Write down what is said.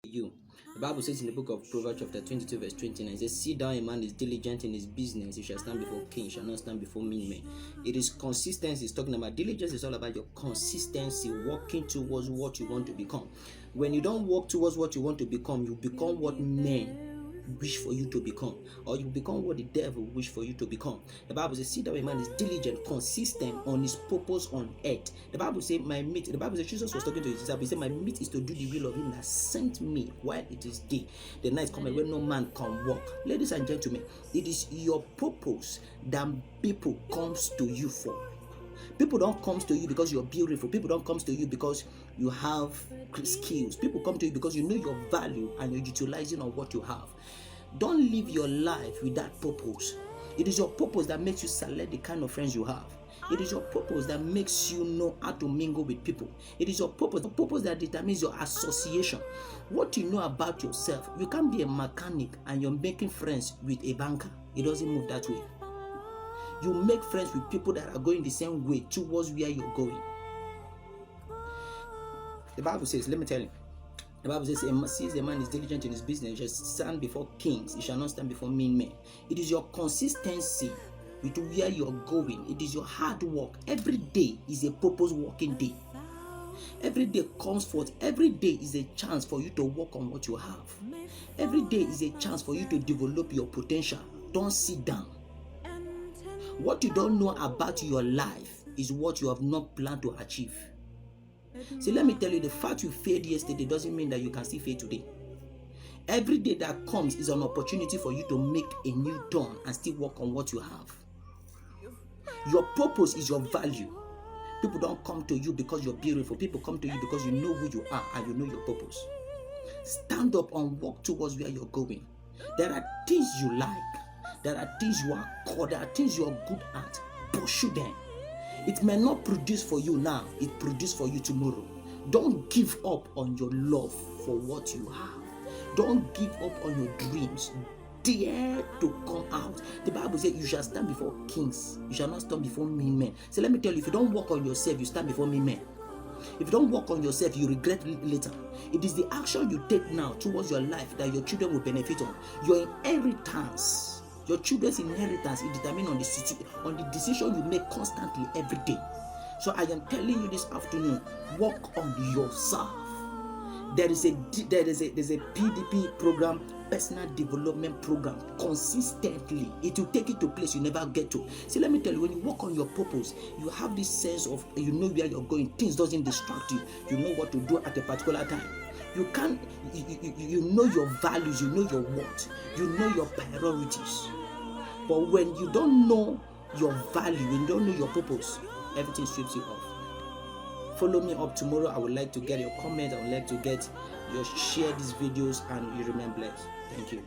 you. The Bible says in the book of Proverbs chapter 22 verse 29, it says, "See thou a man is diligent in his business, he shall stand before kings, shall not stand before mean men." It is consistency. It's talking about diligence. Is all about your consistency, working towards what you want to become. When you don't work towards what you want to become, you become what men wish for you to become, or you become what the devil wish for you to become. The Bible says, "See that a man is diligent, consistent on his purpose on earth." The Bible says, the Bible says Jesus was talking to his disciples. He said, "My meat is to do the will of him that sent me while it is day. The night cometh when no man can walk." Ladies and gentlemen, it is your purpose that people comes to you for. People don't come to you because you're beautiful. People don't come to you because you have skills. People come to you because you know your value and you're utilizing on what you have. Don't live your life with that purpose. It is your purpose that makes you select the kind of friends you have. It is your purpose that makes you know how to mingle with people. It is your purpose that determines your association. What you know about yourself. You can't be a mechanic and you're making friends with a banker. It doesn't move that way. You make friends with people that are going the same way towards where you're going. The Bible says, let me tell you. The Bible says, "Sees a man is diligent in his business, he shall stand before kings, he shall not stand before mean men." It is your consistency with where you're going. It is your hard work. Every day is a purpose working day. Every day comes forth. Every day is a chance for you to work on what you have. Every day is a chance for you to develop your potential. Don't sit down. What you don't know about your life is what you have not planned to achieve. See, let me tell you, the fact you failed yesterday doesn't mean that you can still fail today. Every day that comes is an opportunity for you to make a new dawn and still work on what you have. Your purpose is your value. People don't come to you because you're beautiful. People come to you because you know who you are and you know your purpose. Stand up and walk towards where you're going. There are things you like. There are things you are called. There are things you are good at. Pursue them. It may not produce for you now. It produces for you tomorrow. Don't give up on your love for what you have. Don't give up on your dreams. Dare to come out. The Bible says you shall stand before kings. You shall not stand before mean men. So let me tell you, if you don't work on yourself, you stand before mean men. If you don't work on yourself, you regret it later. It is the action you take now towards your life that your children will benefit on. Your inheritance. Your children's inheritance is determined on the decision you make constantly every day. So I am telling you this afternoon, work on yourself. There's a PDP program, personal development program, consistently. It will take you to a place you never get to. See, let me tell you, when you work on your purpose, you have this sense of, you know where you're going. Things doesn't distract you. You know what to do at a particular time. You can't, you know your values, you know your worth, you know your priorities. But when you don't know your value, when you don't know your purpose, everything sweeps you off. Follow me up tomorrow. I would like to get your comment. I would like to get your share these videos, and you remain blessed. Thank you.